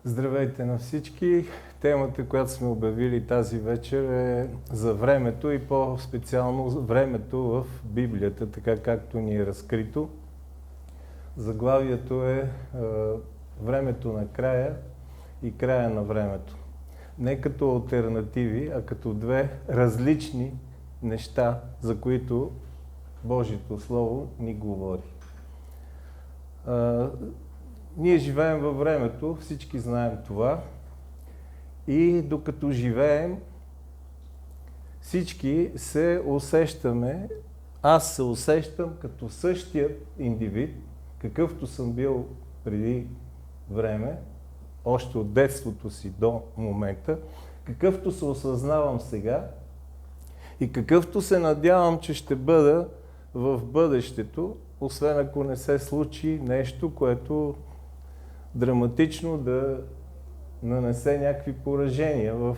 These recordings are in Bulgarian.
Здравейте на всички! Темата, която сме обявили тази вечер е за времето и по-специално времето в Библията, така както ни е разкрито. Заглавието е времето на края и края на времето. Не като алтернативи, а като две различни неща, за които Божието Слово ни говори. Ние живеем във времето, всички знаем това, и докато живеем, всички се усещаме, аз се усещам като същият индивид, какъвто съм бил преди време, още от детството си до момента, какъвто се осъзнавам сега и какъвто се надявам, че ще бъда в бъдещето, освен ако не се случи нещо, което драматично да нанесе някакви поражения,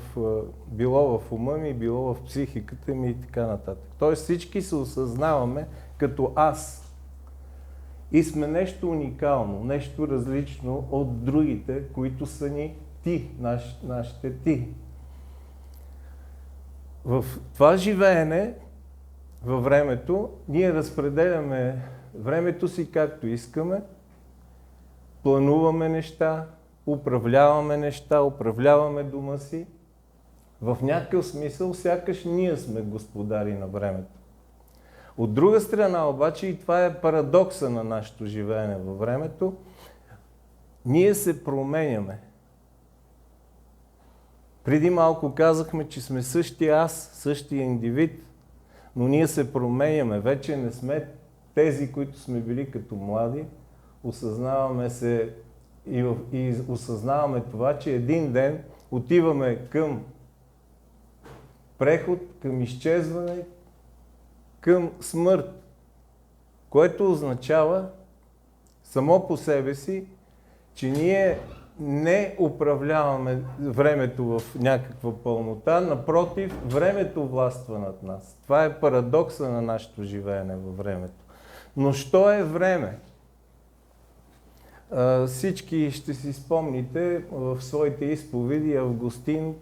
било в ума ми, било в психиката ми и така нататък. Тоест всички се осъзнаваме като аз и сме нещо уникално, нещо различно от другите, които са ни ти, нашите ти. В това живеене във времето ние разпределяме времето си както искаме, плануваме неща, управляваме дома си. В някакъв смисъл, сякаш ние сме господари на времето. От друга страна обаче, и това е парадокса на нашето живеене във времето, ние се променяме. Преди малко казахме, че сме същия аз, същия индивид, но ние се променяме. Вече не сме тези, които сме били като млади. Осъзнаваме се и осъзнаваме това, че един ден отиваме към преход, към изчезване, към смърт, което означава само по себе си, че ние не управляваме времето в някаква пълнота, напротив, времето властва над нас. Това е парадокса на нашето живеене във времето. Но що е време? Всички ще си спомните в своите изповеди Августин,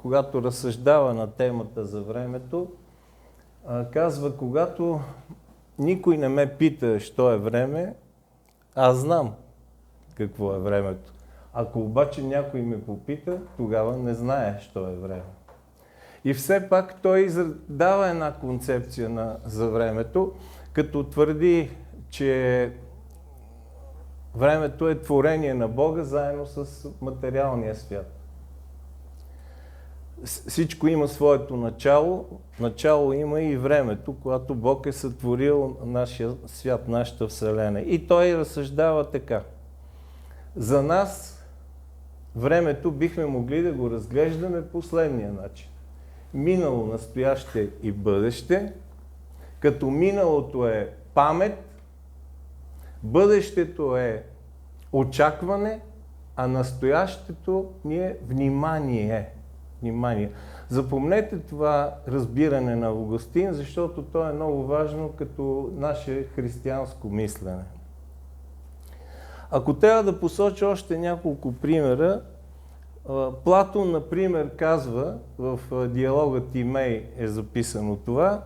когато разсъждава на темата за времето, казва: когато никой не ме пита що е време, аз знам какво е времето. Ако обаче някой ме попита, тогава не знае що е време. И все пак той дава една концепция за времето, като твърди, че времето е творение на Бога заедно с материалния свят. Всичко има своето начало. Начало има и времето, когато Бог е сътворил нашия свят, нашата Вселена. И той разсъждава така. За нас времето бихме могли да го разглеждаме последния начин. Минало, настояще и бъдеще, като миналото е памет, бъдещето е очакване, а настоящето ни е внимание. Запомнете това разбиране на Августин, защото то е много важно като наше християнско мислене. Ако трябва да посоча още няколко примера, Платон, например, казва, в диалога Тимей е записано това,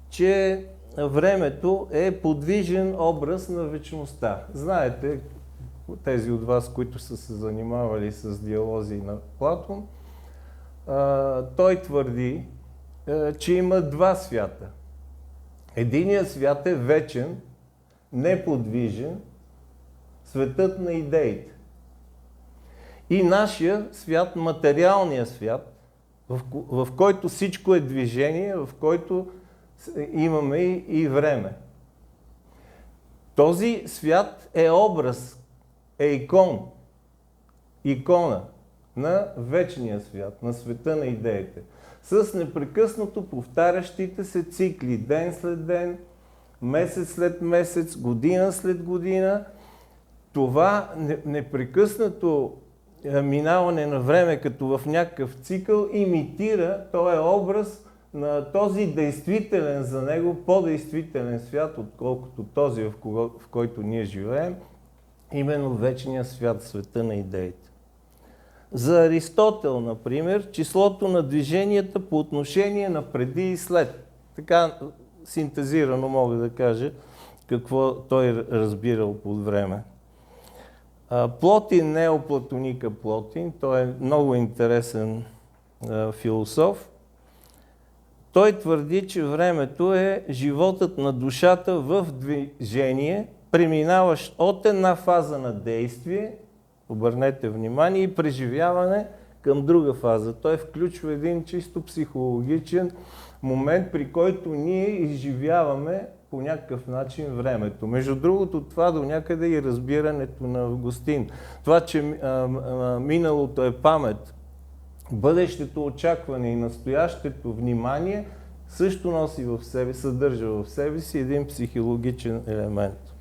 че времето е подвижен образ на вечността. Знаете, тези от вас, които са се занимавали с диалози на Платон, той твърди, че има два свята. Единият свят е вечен, неподвижен, светът на идеите. И нашия свят, материалният свят, в който всичко е движение, в който имаме и време. Този свят е образ, е икона на вечния свят, на света на идеите. С непрекъснато повтарящите се цикли, ден след ден, месец след месец, година след година. Това непрекъснато минаване на време като в някакъв цикъл имитира, то е образ на този действителен за него, по-действителен свят, отколкото този, в който ние живеем, именно вечния свят, света на идеите. за Аристотел, например, числото на движенията по отношение на преди и след. Така синтезирано мога да кажа какво той разбирал под време. Плотин, неоплатоника Плотин, той е много интересен философ. Той твърди, че времето е животът на душата в движение, преминаващ от една фаза на действие, обърнете внимание, и преживяване към друга фаза. Той включва един чисто психологичен момент, при който ние изживяваме по някакъв начин времето. Между другото, това до някъде и разбирането на Августин. Това, че миналото е памет, бъдещето очакване и настоящето внимание също носи в себе, съдържа в себе си един психологичен елемент.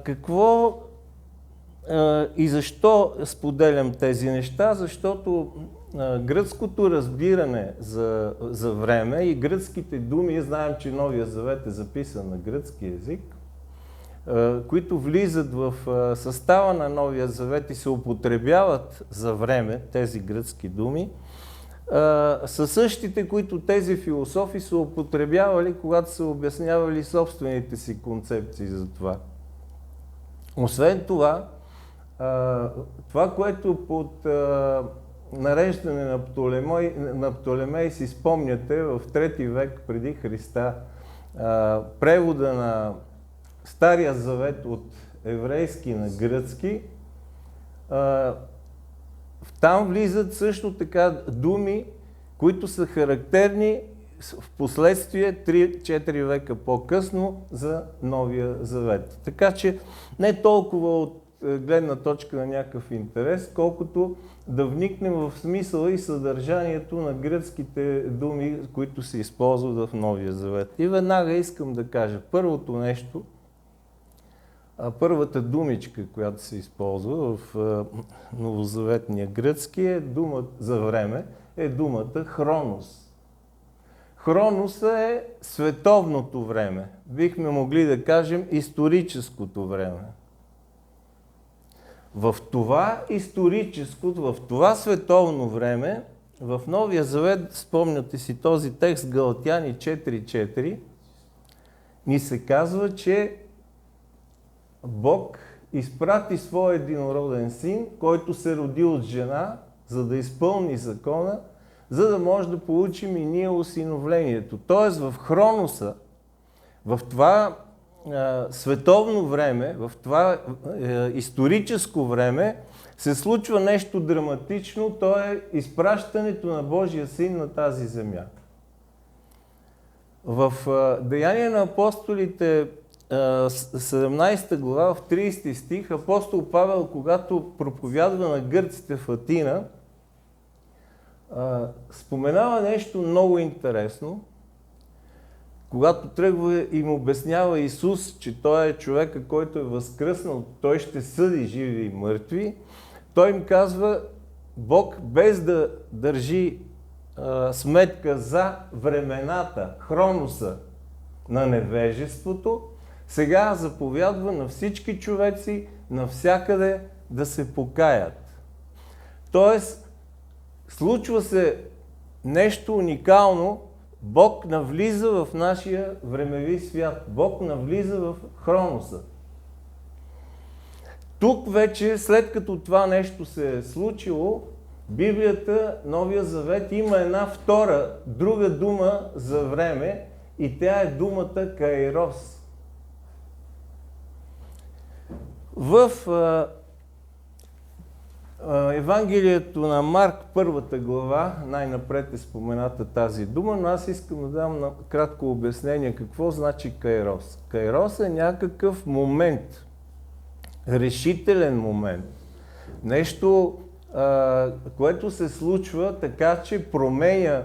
Какво и защо споделям тези неща? Защото гръцкото разбиране за време и гръцките думи, знаем, че Новия Завет е записан на гръцки език, които влизат в състава на Новия Завет и се употребяват за време, тези гръцки думи, са същите, които тези философи са употребявали, когато са обяснявали собствените си концепции за това. Освен това, това, което под нареждане на Птолемей си спомняте в 3 век преди Христа, превода на Стария Завет от еврейски на гръцки, там влизат също така думи, които са характерни в последствие 3-4 века по-късно за Новия Завет. Така че не толкова от гледна точка на някакъв интерес, колкото да вникнем в смисъла и съдържанието на гръцките думи, които се използват в Новия Завет. И веднага искам да кажа първото нещо, първата думичка, която се използва в новозаветния гръцки е дума за време, е думата хронос. Хронос е световното време. Бихме могли да кажем историческото време. В това историческото, в това световно време, в Новия Завет, спомняте си този текст, Галатяни 4.4, ни се казва, че Бог изпрати своя единороден син, който се роди от жена, за да изпълни закона, за да може да получим и ние усиновлението. Тоест в хроноса, в това световно време, в това историческо време се случва нещо драматично, то е изпращането на Божия син на тази земя. В Деяния на апостолите 17 глава, в 30 стих, апостол Павел, когато проповядва на гърците в Атина, споменава нещо много интересно. Когато тръгва и им обяснява Исус, че Той е човека, който е възкръснал, Той ще съди живи и мъртви, Той им казва, Бог без да държи сметка за времената, хроноса на невежеството, сега заповядва на всички човеци навсякъде да се покаят. Тоест, случва се нещо уникално, Бог навлиза в нашия времеви свят. Бог навлиза в хроноса. Тук вече, след като това нещо се е случило, Библията, Новия Завет, има една втора, друга дума за време и тя е думата кайрос. В Евангелието на Марк, 1 глава, най-напред е спомената тази дума, но аз искам да дам на кратко обяснение какво значи кайрос. Кайрос е някакъв момент, решителен момент. Нещо, което се случва така, че променя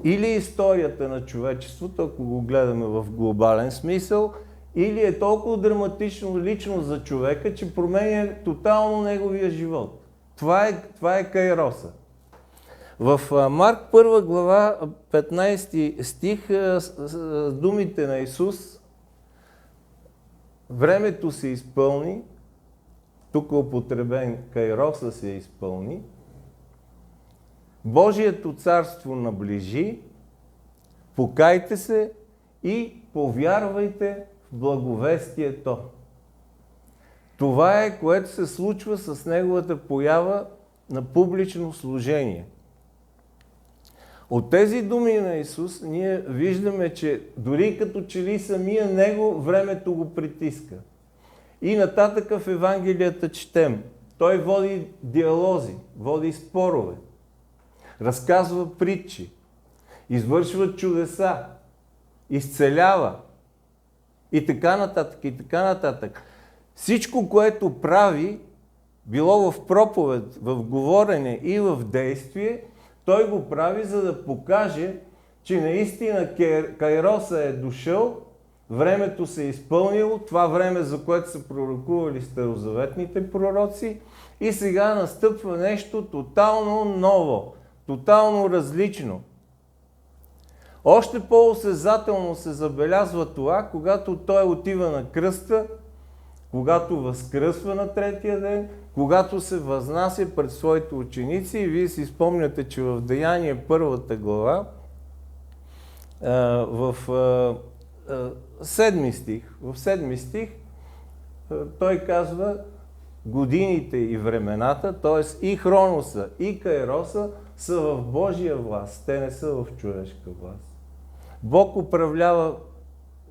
или историята на човечеството, ако го гледаме в глобален смисъл, или е толкова драматично лично за човека, че променя тотално неговия живот. Това е кайроса. В Марк 1 глава 15 стих думите на Исус: времето се изпълни тук е употребен кайроса, се изпълни. Божието царство наближи, покайте се и повярвайте в благовестието. Това е, което се случва с неговата поява на публично служение. От тези думи на Исус ние виждаме, че дори като че ли самия Него времето го притиска. И нататък в Евангелията четем. Той води диалози, води спорове, разказва притчи, извършва чудеса, изцелява и така нататък, и така нататък. Всичко, което прави, било в проповед, в говорене и в действие, той го прави, за да покаже, че наистина кайроса е дошъл, времето се е изпълнило, това време, за което са пророкували старозаветните пророци, и сега настъпва нещо тотално ново, тотално различно. Още по-осезателно се забелязва това, когато той отива на кръста, когато възкръсва на третия ден, когато се възнася пред своите ученици. И вие си спомняте, че в Деяние първата глава, в 7 стих, той казва годините и времената, т.е. и Хроноса, и Кайроса са в Божия власт, те не са в човешка власт. Бог управлява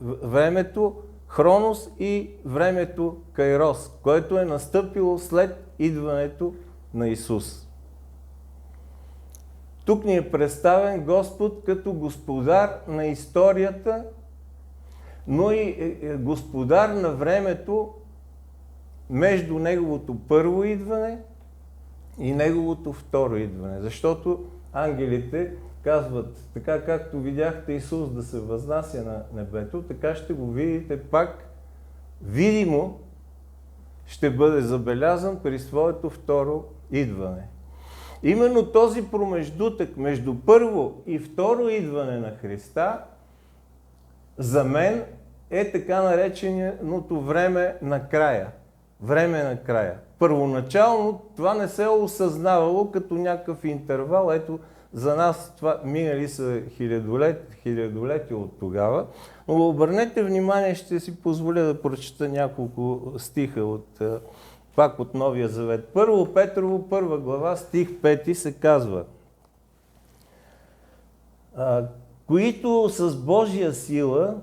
времето Хронос и времето Кайрос, което е настъпило след идването на Исус. Тук ни е представен Господ като господар на историята, но и господар на времето между Неговото първо идване и Неговото второ идване. Защото ангелите казват, така както видяхте Исус да се възнася на небето, така ще го видите пак видимо, ще бъде забелязан при своето второ идване. Именно този промеждутък между първо и второ идване на Христа за мен е така нареченото време на края. Време на края. Първоначално това не се е осъзнавало като някакъв интервал. Ето, за нас това минали са хилядолетия от тогава. Но обърнете внимание, ще си позволя да прочета няколко стиха пак от Новия Завет. Първо Петрово, 1 глава, стих 5 се казва: които с Божия сила,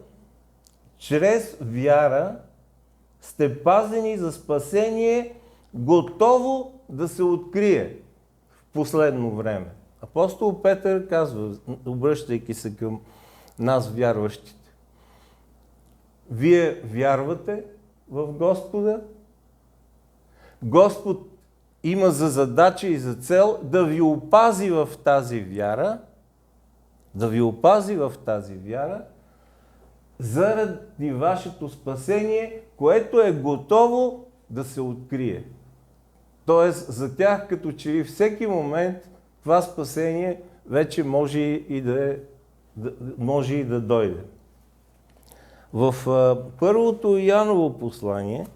чрез вяра, сте пазени за спасение, готово да се открие в последно време. Апостол Петър казва, обръщайки се към нас, вярващите: вие вярвате в Господа, Господ има за задача и за цел да ви опази в тази вяра, заради вашето спасение, което е готово да се открие. Тоест, за тях като че ли всеки момент това спасение вече може и да дойде. В първото Йоаново послание,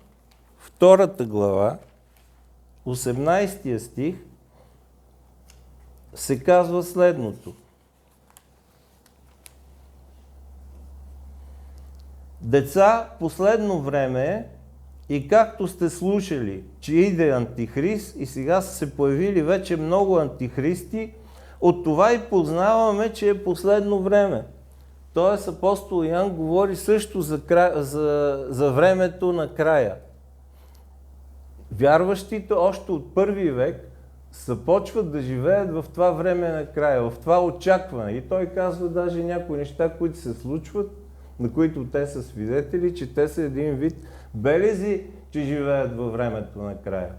2 глава, 18 стих, се казва следното: деца, последно време е, и както сте слушали, че иде антихрист, и сега са се появили вече много антихристи, от това и познаваме, че е последно време. Тоест апостол Йоан говори също за времето на края. Вярващите още от първи век започват да живеят в това време на края, в това очакване. И той казва даже някои неща, които се случват, на които те са свидетели, че те са един вид белези, че живеят във времето на края.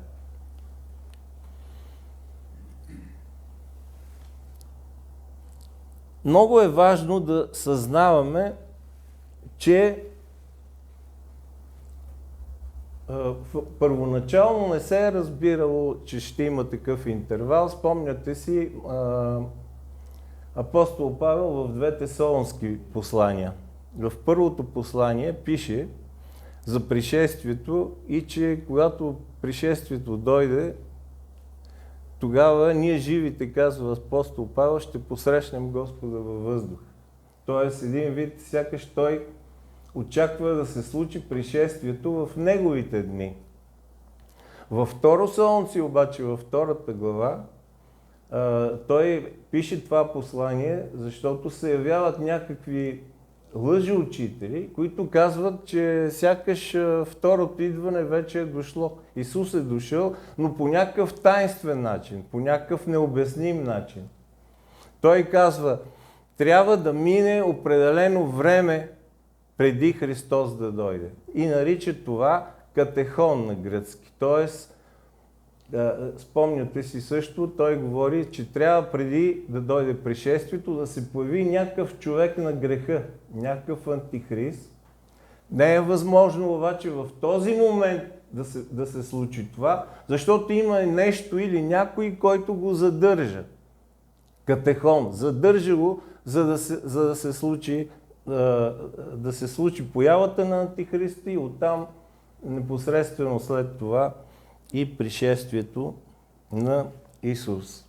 Много е важно да съзнаваме, че първоначално не се е разбирало, че ще има такъв интервал. Спомняте си апостол Павел в двете солунски послания. В първото послание пише: за пришествието и че когато пришествието дойде, тогава ние живите, казва апостол Павел, ще посрещнем Господа във въздух. Тоест един вид, сякаш той очаква да се случи пришествието в неговите дни. Във Второ Солунци обаче, във втората глава, той пише това послание, защото се явяват някакви лъжеучители, които казват, че сякаш второто идване вече е дошло. Исус е дошъл, но по някакъв таинствен начин, по някакъв необясним начин. Той казва, трябва да мине определено време преди Христос да дойде. И нарича това катехон на гръцки. Тоест, спомняте си също, той говори, че трябва преди да дойде пришествието да се появи някакъв човек на греха, някакъв антихрист. Не е възможно обаче в този момент да се случи това, защото има нещо или някой, който го задържа. Катехон. Задържа го, за да се случи появата на антихриста и оттам непосредствено след това и пришествието на Исус.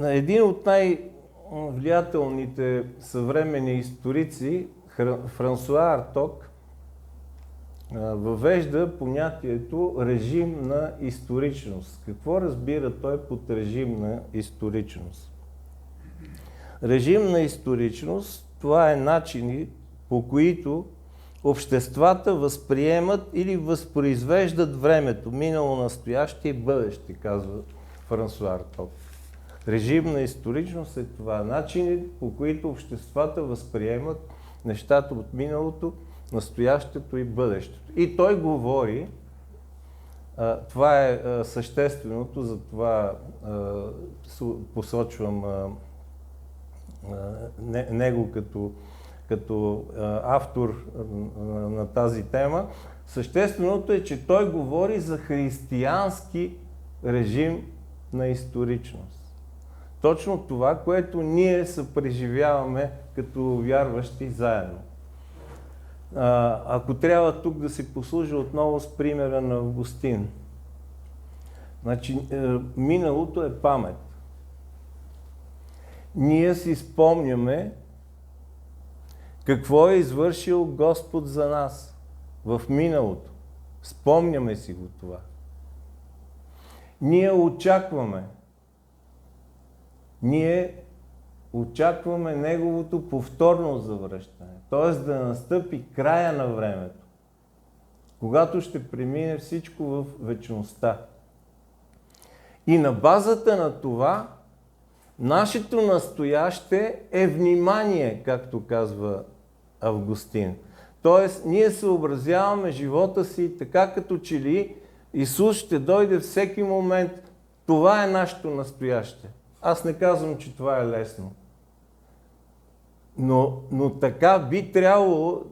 Един от най-влиятелните съвременни историци, Франсуа Арток, въвежда понятието режим на историчност. Какво разбира той под режим на историчност? Режим на историчност, това е начини, по които обществата възприемат или възпроизвеждат времето, минало, настояще и бъдеще, казва Франсуа Арток. Режим на историчност е това. Начини, по които обществата възприемат нещата от миналото, настоящето и бъдещето. И той говори, това е същественото, затова посочвам него като автор на тази тема. Същественото е, че той говори за християнски режим на историчност. Точно това, което ние съпреживяваме като вярващи заедно. Ако трябва тук да си послужа отново с примера на Августин. Значи, миналото е памет. Ние си спомняме какво е извършил Господ за нас в миналото. Спомняме си го това. Ние очакваме Неговото повторно завръщане, т.е. да настъпи края на времето, когато ще премине всичко в вечността. И на базата на това, нашето настояще е внимание, както казва Августин. Тоест, ние съобразяваме живота си така, като че ли Исус ще дойде всеки момент. Това е нашето настояще. Аз не казвам, че това е лесно. Но така би трябвало,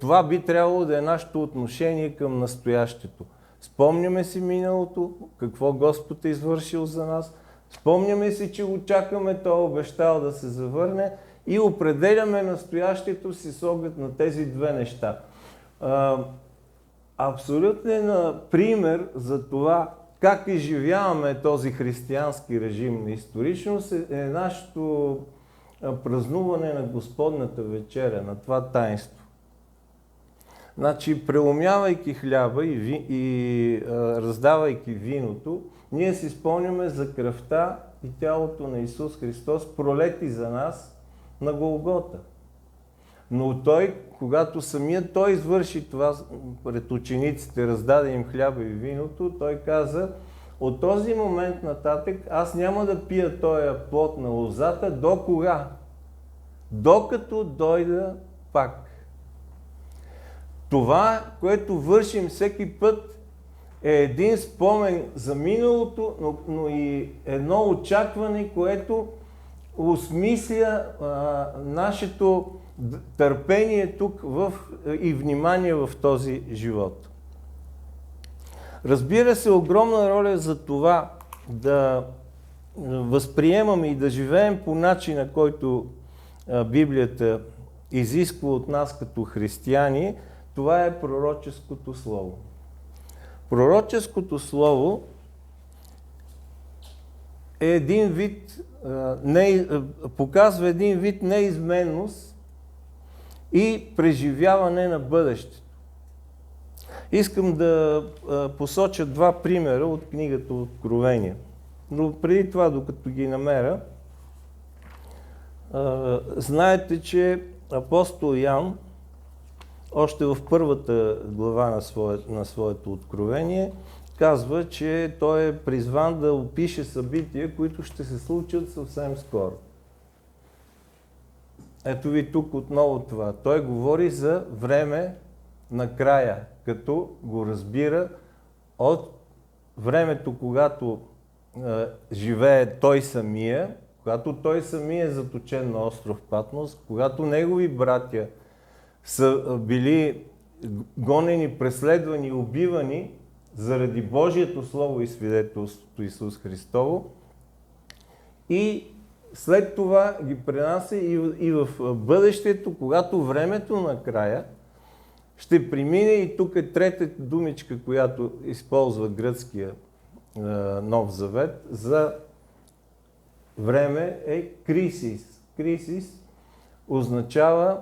това би трябвало да е нашето отношение към настоящето. Спомняме си миналото, какво Господ е извършил за нас. Спомняме си, че го чакаме, Той е обещал да се завърне и определяме настоящето си с оглед на тези две неща. Абсолютен пример за това как изживяваме този християнски режим на историчност е нашето празнуване на Господната вечеря, на това таинство. Значи, преломявайки хляба и раздавайки виното, ние си спомняме за кръвта и тялото на Исус Христос, пролети за нас на Голгота. Но Той, когато самият Той извърши това пред учениците, раздаде им хляба и виното, Той каза, от този момент нататък аз няма да пия този плод на лозата, до кога? Докато дойда пак. Това, което вършим всеки път, е един спомен за миналото, но и едно очакване, което осмисля нашето търпение тук и внимание в този живот. Разбира се, огромна роля за това да възприемаме и да живеем по начина, който Библията изисква от нас като християни, това е пророческото слово. Пророческото слово е един вид, показва един вид неизменност и преживяване на бъдещето. Искам да посоча два примера от книгата Откровение. Но преди това, докато ги намеря, знаете, че апостол Ян, още в първата глава на своето Откровение, казва, че той е призван да опише събития, които ще се случат съвсем скоро. Ето ви тук отново това. Той говори за време на края, като го разбира от времето, когато живее той самия, когато той самия е заточен на остров Патмос, когато негови братя са били гонени, преследвани, убивани заради Божието Слово и свидетелството Исус Христово, и след това ги пренася и в бъдещето, когато времето на края ще премине, и тук е третата думичка, която използва гръцкия Нов Завет за време, е кризис. Кризис означава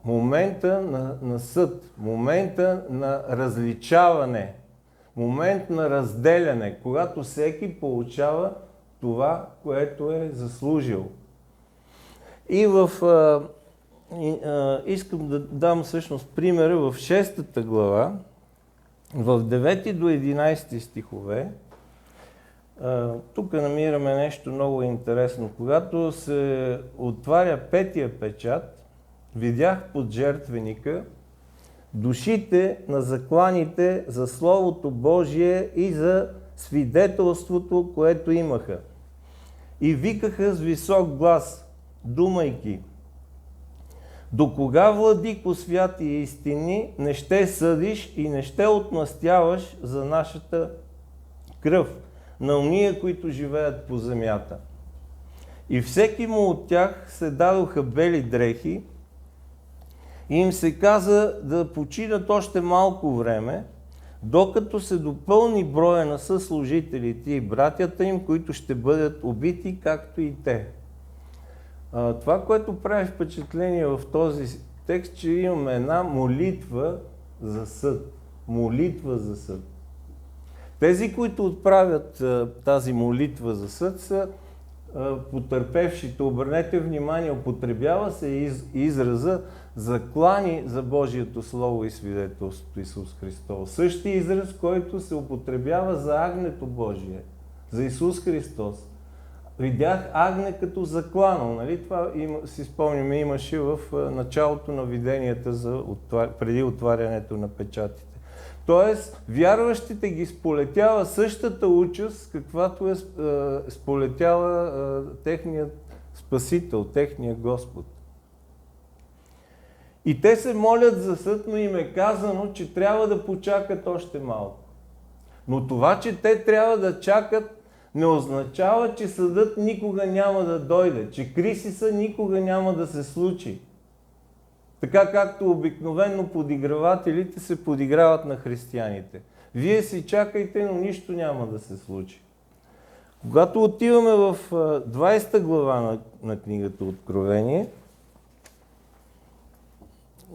момента на съд, момента на различаване, момент на разделяне, когато всеки получава това, което е заслужил. И искам да дам всъщност примера в 6 глава, в 9 до 11 стихове. Тук намираме нещо много интересно. Когато се отваря петия печат, видях под жертвеника душите на закланите за Словото Божие и за свидетелството, което имаха. И викаха с висок глас, думайки: докога, владико святи и истини, не ще съдиш и не ще отмъстяваш за нашата кръв на ония, които живеят по земята? И всеки му от тях се дадоха бели дрехи и им се каза да починат още малко време, докато се допълни броя на съслужителите и братята им, които ще бъдат убити, както и те. Това, което прави впечатление в този текст, че имаме една молитва за съд. Молитва за съд. Тези, които отправят тази молитва за съд, са потърпевшите. Обърнете внимание, употребява се израза заклани за Божието Слово и свидетелството Исус Христос. Същия израз, който се употребява за агнето Божие, за Исус Христос. Видях агне като заклано. Нали? Това си спомняме, имаше в началото на виденията преди отварянето на печатите. Тоест, вярващите ги сполетява същата участ, каквато е сполетяла техният Спасител, техният Господ. И те се молят за съд, но им е казано, че трябва да почакат още малко. Но това, че те трябва да чакат, не означава, че съдът никога няма да дойде, че кризиса никога няма да се случи. Така както обикновено подигравателите се подиграват на християните. Вие си чакайте, но нищо няма да се случи. Когато отиваме в 20 глава на книгата Откровение,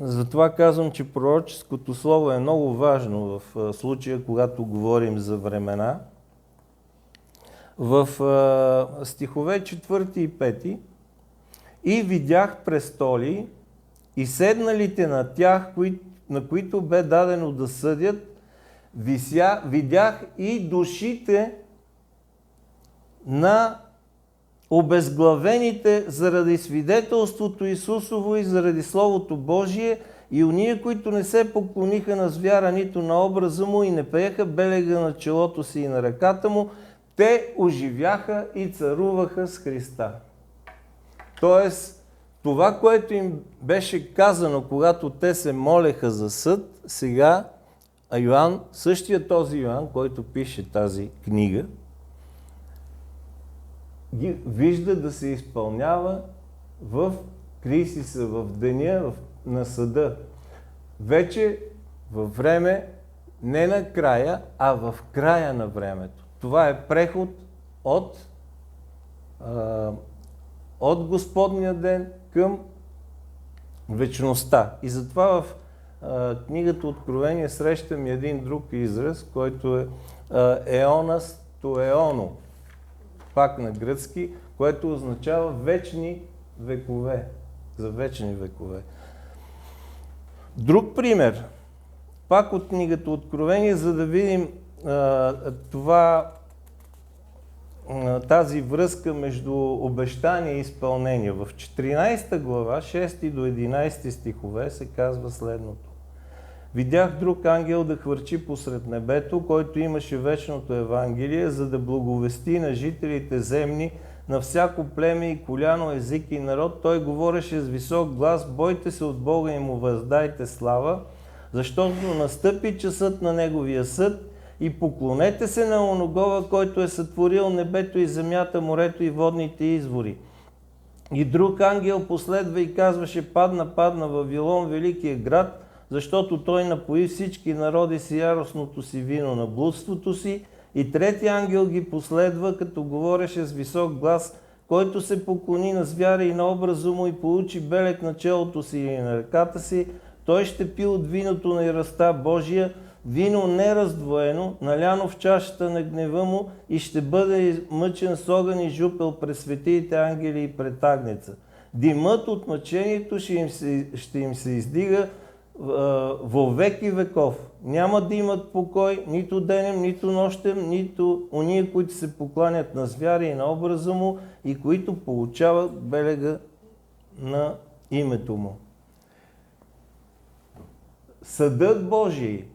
затова казвам, че пророческото слово е много важно в случая, когато говорим за времена. В стихове 4 и 5: и видях престоли и седналите на тях, на които бе дадено да съдят, видях и душите на обезглавените заради свидетелството Исусово и заради Словото Божие, и ония, които не се поклониха на звяра, нито на образа му, и не пееха белега на челото си и на ръката му, те оживяха и царуваха с Христа. Тоест, това, което им беше казано, когато те се молеха за съд, сега Йоан, същия този Йоан, който пише тази книга, ги вижда да се изпълнява в 30 са в деня на съда. Вече във време, не на края, а в края на времето. Това е преход от Господния ден към вечността. И затова в книгата Откровение срещаме един друг израз, който е еонас то еоно, пак на гръцки, което означава вечни векове, за вечни векове. Друг пример, пак от книгата Откровение, за да видим тази връзка между обещание и изпълнение. В 14 глава, 6 до 11 стихове се казва следното. Видях друг ангел да хвърчи посред небето, който имаше вечното Евангелие, за да благовести на жителите земни, на всяко племе и коляно, език и народ. Той говореше с висок глас: бойте се от Бога и му въздайте слава, защото настъпи часът на Неговия съд, и поклонете се на оногова, който е сътворил небето и земята, морето и водните извори. И друг ангел последва и казваше: падна Вавилон, великия град, защото той напои всички народи с яростното си вино на блудството си. И трети ангел ги последва, като говореше с висок глас: който се поклони на звяра и на образа му и получи белег на челото си и на ръката си, той ще пи от виното на яростта Божия, вино нераздвоено, наляно в чашата на гнева му, и ще бъде мъчен с огън и жупел пред светиите ангели и пред агнеца. Димът от мъчението ще им се издига во веки веков. Няма да имат покой нито денем, нито нощем, нито ония, които се покланят на звяра и на образа му и които получават белега на името му. Съдът Божий,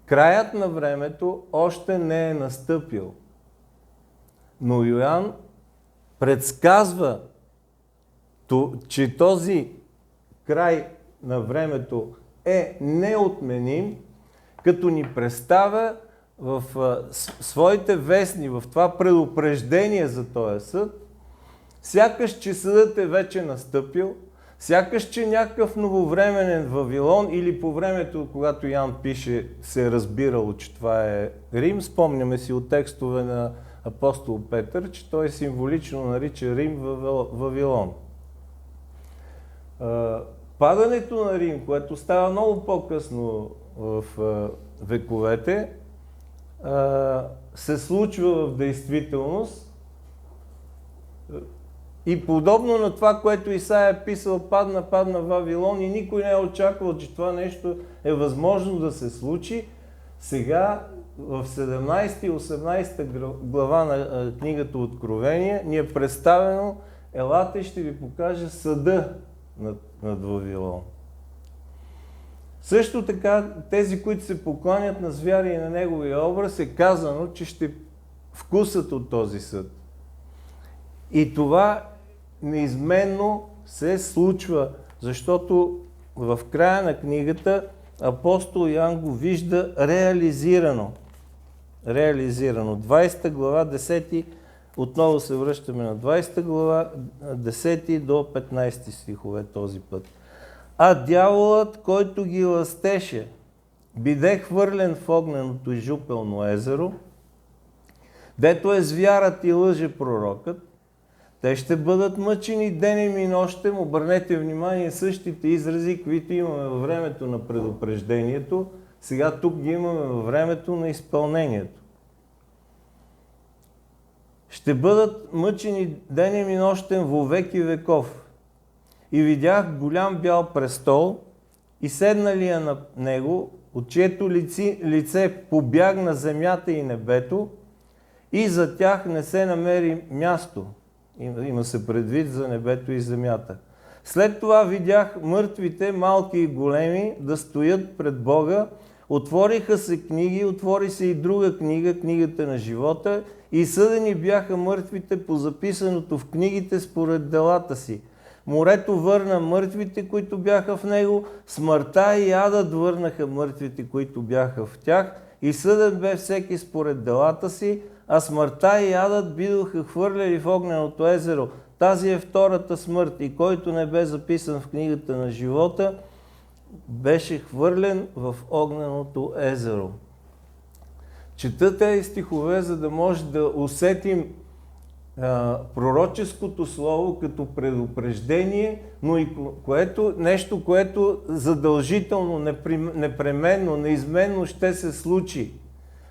краят на времето още не е настъпил. Но Йоан предсказва, че този край на времето е неотменим, като ни представя в своите вестни, в това предупреждение за този съд, сякаш че съдът е вече настъпил, сякаш че някакъв нововременен Вавилон, или по времето, когато Йоан пише, се е разбирало, че това е Рим. Спомняме си от текстове на апостол Петър, че той символично нарича Рим Вавилон. Падането на Рим, което става много по-късно в вековете, се случва в действителност и подобно на това, което Исаия е писал: падна Вавилон, и никой не е очаквал, че това нещо е възможно да се случи. Сега в 17 и 18 глава на книгата Откровение ни е представено: елате, ще ви покажа съда над Вавилон. Също така, тези, които се покланят на звяра и на неговия образ, е казано, че ще вкусат от този съд. И това неизменно се случва, защото в края на книгата апостол Йоан го вижда реализирано. 20 глава, 10, отново се връщаме на 20 глава, 10 до 15 стихове този път. А дяволът, който ги лъстеше, биде хвърлен в огненото и жупелно езеро, дето е звярат и лъже пророкът. Те ще бъдат мъчени денем и нощем. Обърнете внимание, същите изрази, които имаме във времето на предупреждението, сега тук ги имаме във времето на изпълнението. Ще бъдат мъчени денем и нощем во веки веков. И видях голям бял престол и седналия на него, от чието лице побягна земята и небето, и за тях не се намери място. Има се предвид за небето и земята. След това видях мъртвите, малки и големи, да стоят пред Бога. Отвориха се книги, отвори се и друга книга, книгата на живота, и съдени бяха мъртвите по записаното в книгите според делата си. Морето върна мъртвите, които бяха в него, смъртта и адът върнаха мъртвите, които бяха в тях, и съден бе всеки според делата си, а смъртта и адът бидоха хвърляли в огненото езеро. Тази е втората смърт и който не бе записан в книгата на живота, беше хвърлен в огненото езеро. Чета тези стихове, за да може да усетим пророческото слово като предупреждение, но и нещо, което задължително, непременно, неизменно ще се случи.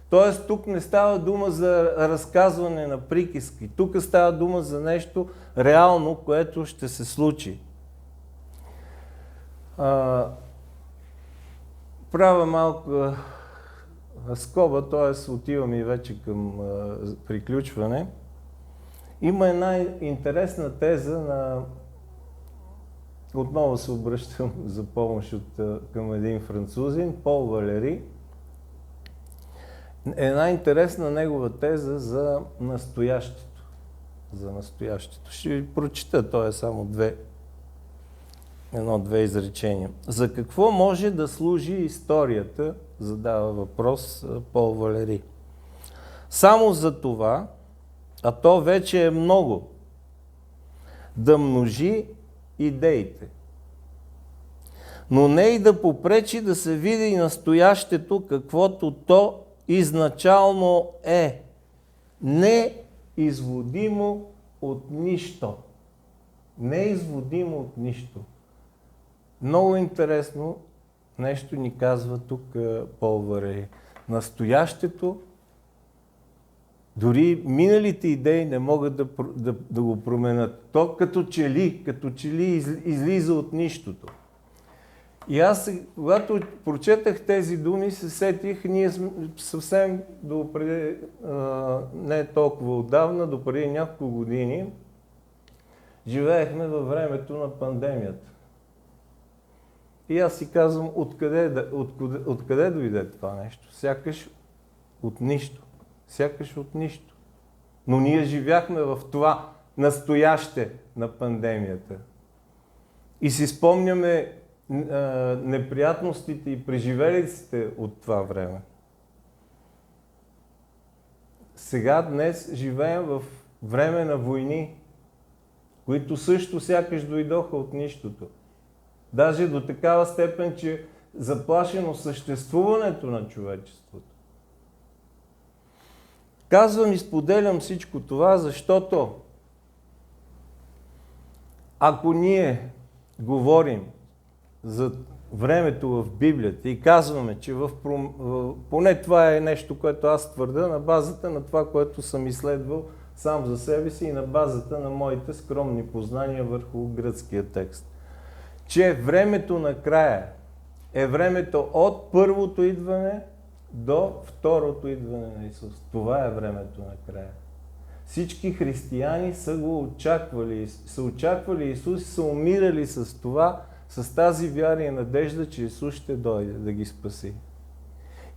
Тоест, тук не става дума за разказване на приказки. Тук става дума за нещо реално, което ще се случи. Правя малко скоба, т.е. отивам и вече към приключване. Има една интересна теза на... Отново се обръщам за помощ към един французин, Пол Валери. Една интересна негова теза за настоящето. Ще ви прочита, то е само едно-две изречения. За какво може да служи историята, задава въпрос Пол Валери. Само за това, а то вече е много, да множи идеите. Но не и да попречи да се види настоящето, каквото то изначално е. Неизводимо от нищо. Неизводимо от нищо. Много интересно нещо ни казва тук Пол Валери. Настоящето, дори миналите идеи не могат да го променят. То като че ли излиза от нищото. И аз, когато прочетах тези думи, се сетих, ние съвсем допреди, не толкова отдавна, допреди няколко години, живеехме във времето на пандемията. И аз си казвам, откъде дойде това нещо? Сякаш от нищо. Сякаш от нищо. Но ние живяхме в това настояще на пандемията. И си спомняме неприятностите и преживелиците от това време. Сега, днес, живеем в време на войни, които също сякаш дойдоха от нищото. Даже до такава степен, че заплашено съществуването на човечеството. Казвам и споделям всичко това, защото ако ние говорим за времето в Библията и казваме, че поне това е нещо, което аз твърда на базата на това, което съм изследвал сам за себе си и на базата на моите скромни познания върху гръцкия текст. Че времето на края е времето от първото идване до второто идване на Исус. Това е времето на края. Всички християни са го очаквали, са очаквали Исус и са умирали с това, с тази вяра и надежда, че Исус ще дойде да ги спаси.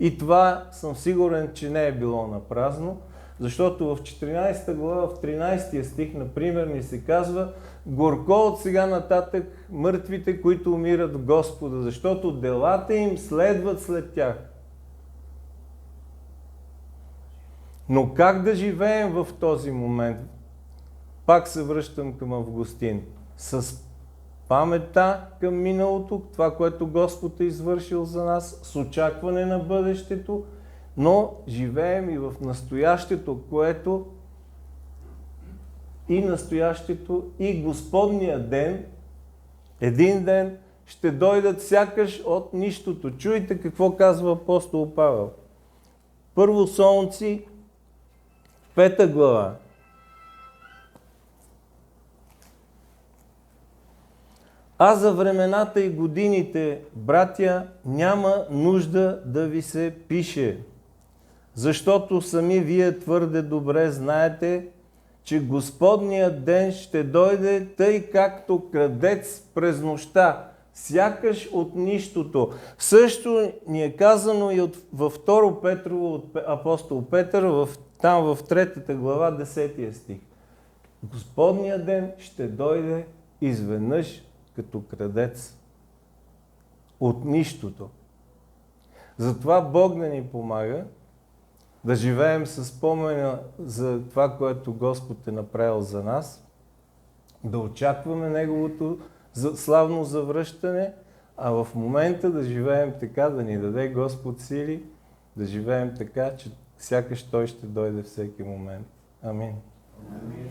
И това съм сигурен, че не е било напразно, защото в 14 глава, в 13 стих, например, ни се казва: горко от сега нататък мъртвите, които умират в Господа, защото делата им следват след тях. Но как да живеем в този момент? Пак се връщам към Августин. С паметта към миналото, това, което Господ е извършил за нас, с очакване на бъдещето, но живеем и в настоящето, което и настоящето, и Господния ден, един ден, ще дойдат сякаш от нищото. Чуйте какво казва апостол Павел. Първо Солунци, 5 глава. А за времената и годините, братя, няма нужда да ви се пише, защото сами вие твърде добре знаете, че Господният ден ще дойде тъй както крадец през нощта, сякаш от нищото. Също ни е казано и във 2 Петрово от апостол Петър, там в 3 глава, 10 стих. Господният ден ще дойде изведнъж като крадец от нищото. Затова Бог да ни помага да живеем със спомена за това, което Господ е направил за нас да очакваме Неговото славно завръщане, а в момента да живеем така, да ни даде Господ сили, да живеем така, че сякаш Той ще дойде всеки момент. Амин. Амин.